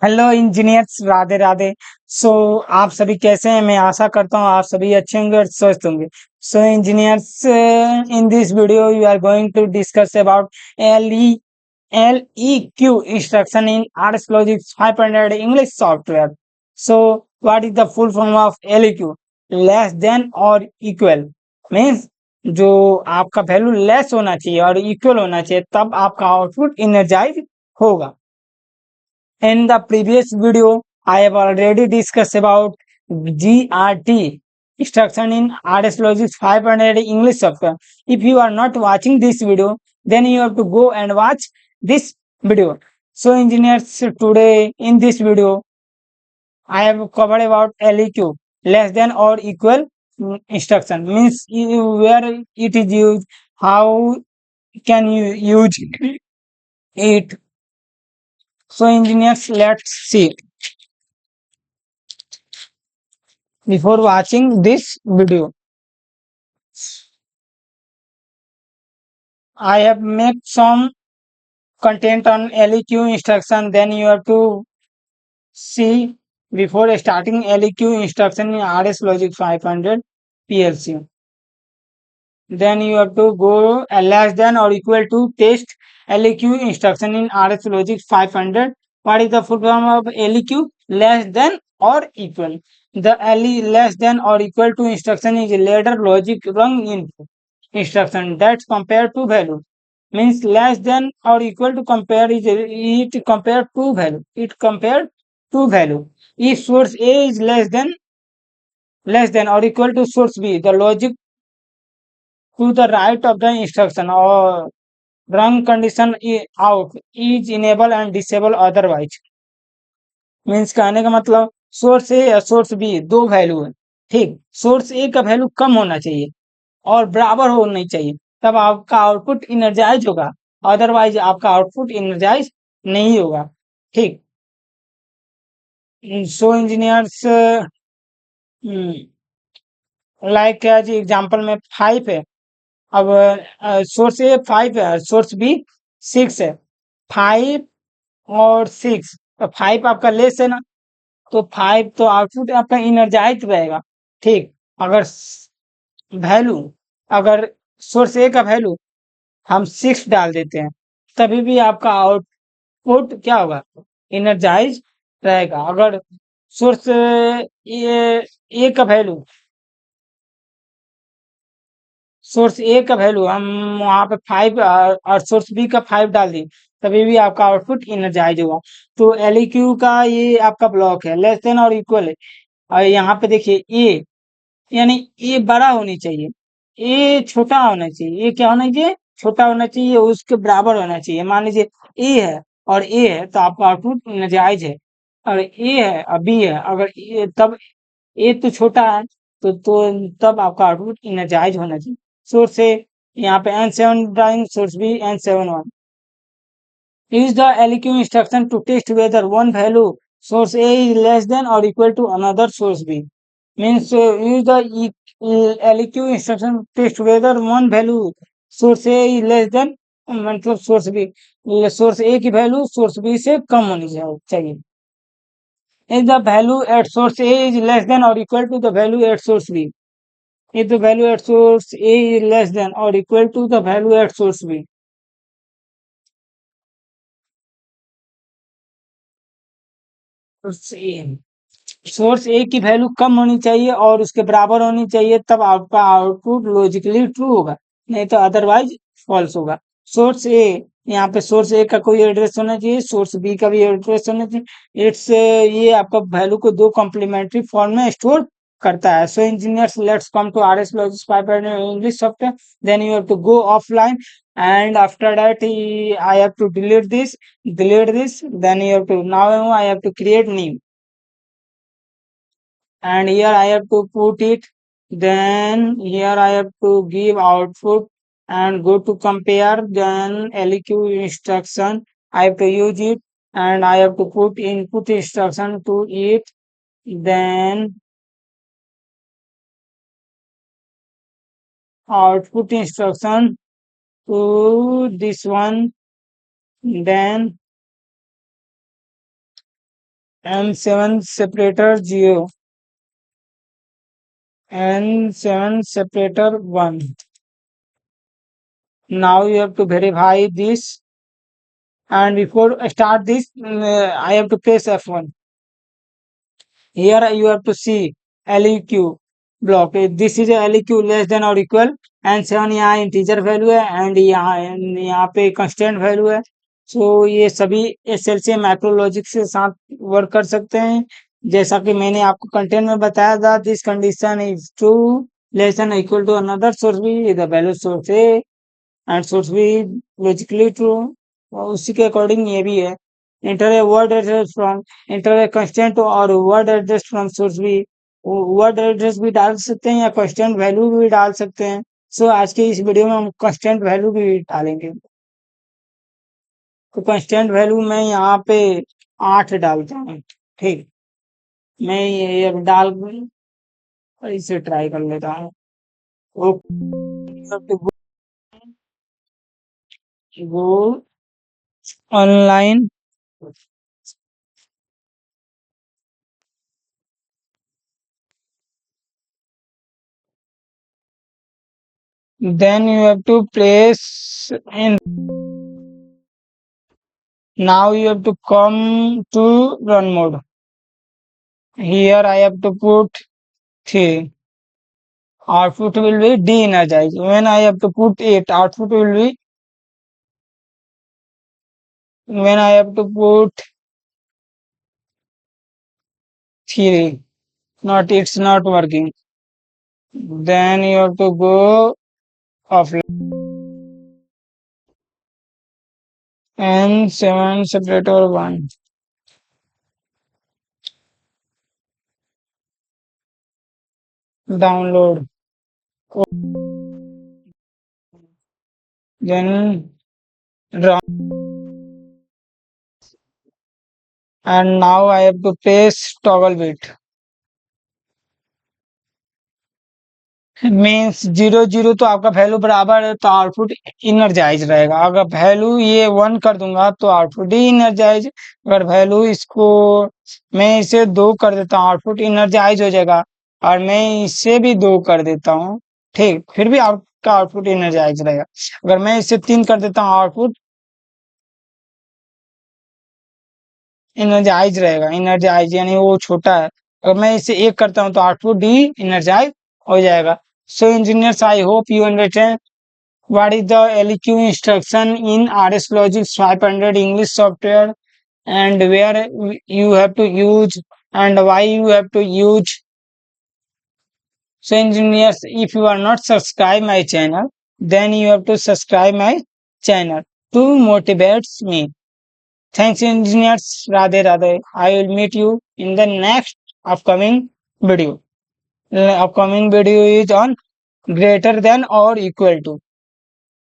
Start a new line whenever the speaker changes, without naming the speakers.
Hello engineers, Radhe Radhe. So आप सभी कैसे हैं? मैं आशा करता हूँ आप सभी अच्छे होंगे और स्वस्थ होंगे। So engineers, in this video you are going to discuss about LEQ instruction in RSLogix 500 English software. So what is the full form of LEQ? Less than or equal means जो आपका वैल्यू लेस होना चाहिए और equal होना चाहिए, तब आपका output energise होगा। In the previous video, I have already discussed about GRT instruction in RSLogix 500 English software. If you are not watching this video, then you have to go and watch this video. So engineers, today in this video, I have covered about LEQ, less than or equal instruction, means where it is used, how can you use it. So engineers, let's see. Before watching this video, I have made some content on LEQ instruction. Then you have to see before starting LEQ instruction in RSLogix 500 PLC. Then you have to go less than or equal to test LEQ instruction in RSLogix 500. What is the full form of LEQ? Less than or equal. The less than or equal to instruction is a ladder logic rung input instruction that compare two value. Means less than or equal to compare is it compare two value. It compared two value. If source A is less than or equal to source B, the logic to the right of the instruction or run condition out is enable and disable otherwise. Means कहने का मतलब source ए या source B दो value है, ठीक। Source ए का value कम होना चाहिए और बराबर होना चाहिए, तब आपका आउटपुट इनर्जाइज होगा, अदरवाइज आपका आउटपुट इनर्जाइज नहीं होगा, ठीक। सो इंजीनियर्स, लाइक एज एग्जांपल में 5 है। अब सोर्स ए 5 है, सोर्स बी 6 है। 5 और 6, तो 5 आपका लेस है ना, तो 5 तो आउटपुट आपका इनर्जाइज रहेगा, ठीक। अगर वैल्यू अगर सोर्स ए का वैल्यू हम 6 डाल देते हैं, तभी भी आपका आउटपुट क्या होगा? इनर्जाइज रहेगा। अगर सोर्स ए का वैल्यू सोर्स ए का वैल्यू हम वहां पे 5 और सोर्स बी का 5 डाल दी, तभी भी आपका आउटपुट इनर्जाइज होगा। तो LEQ का ये आपका ब्लॉक है, लेस देन और इक्वल है। और यहाँ पे देखिए ए, यानी ए बड़ा होनी चाहिए, ए छोटा होना चाहिए। ए क्या होना चाहिए? छोटा होना चाहिए, उसके बराबर होना चाहिए। मान लीजिए ए है और ए है, तो आपका आउटपुट नाजायज है। और ए है और बी है, अगर तब ए तो छोटा है, तब आपका आउटपुट नाजायज होना चाहिए। सोर्स ए यहाँ पे N7 drawing, source B N7 1। use the LEQ instruction to test whether one value source A is less than or equal to another source B. Means use the LEQ instruction to test whether one value source A is less than मतलब source B, source A की value source B से कम होनी चाहिए। if the value at source A is less than or equal to the value at source B, if the value at source A is less than or equal to the value at source B, source A की value कम होनी चाहिए और उसके बराबर होनी चाहिए, तब आपका आउटपुट लॉजिकली ट्रू होगा, नहीं तो अदरवाइज फॉल्स होगा। सोर्स ए, यहाँ पे सोर्स ए का कोई एड्रेस होना चाहिए, सोर्स बी का भी एड्रेस होना चाहिए। इट्स ये आपका वैल्यू को दो कॉम्प्लीमेंट्री फॉर्म में स्टोर करता है। So engineers, let's come to RSLogix 500 English software. Then you have to go offline, and after that I have to delete this, then you have to, now I have to create new, and here I have to put it. Then here I have to give output and go to compare. Then LEQ instruction I have to use it, and I have to put input instruction to it. Then output instruction to this one. Then N7 separator 0, N7 separator 1. Now you have to verify this, and before I start this, I have to press F1. Here you have to see LEQ block. This is a LEQ less than or equal, and 7 यहाँ integer value है, and यहाँ पे constant value है. सो ये सभी SLC macro logic से साथ work कर सकते हैं. जैसा कि मैंने आपको कंटेंट में बताया था, this condition is true less than equal to another source B, the value source A and source B logically true. उसी के अकॉर्डिंग ये भी है. enter a word address from enter a constant और word address from source भी. Word address भी डाल सकते हैं या कांस्टेंट वैल्यू भी डाल सकते हैं. सो आज के इस वीडियो में हम कांस्टेंट वैल्यू भी डालेंगे. तो कांस्टेंट वैल्यू मैं यहाँ पे 8 डालता हूँ. ठीक, मैं ये अब डाल और इसे ट्राई कर लेता हूँ. गो online then you have to place in. Now you have to come to run mode. Here I have to put 3. Output will be de-energized. When I have to put 8, output will be, when I have to put 3, not, it's not working. Then you have to go offline. N7 separator 1. Download. Then run. And now I have to press toggle bit. Means 0 0 तो आपका value बराबर है, तो output energise रहेगा. अगर value ये 1 कर दूंगा तो आउटपुट ही इनर्जाइज. अगर वैल्यू इसको मैं इसे 2 कर देता हूँ, आउटपुट इनर्जाइज हो जाएगा. और मैं इसे भी 2 कर देता हूँ, ठीक, फिर भी आपका आउटपुट इनर्जाइज रहेगा. अगर मैं इसे 3 कर देता हूँ, आउटपुट इनर्जाइज रहेगा. इनर्जाइज यानी वो छोटा है. अगर मैं इसे 1 करता हूँ तो आउटपुट डी इनर्जाइज हो जाएगा. So engineers, I hope you understand what is the LEQ instruction in RS Logic 500 English software, and where you have to use and why you have to use. So engineers, if you are not subscribe my channel, then you have to subscribe my channel to motivate me. Thanks engineers. Radhe Radhe. I will meet you in the next upcoming video. Upcoming video is on greater than or equal to.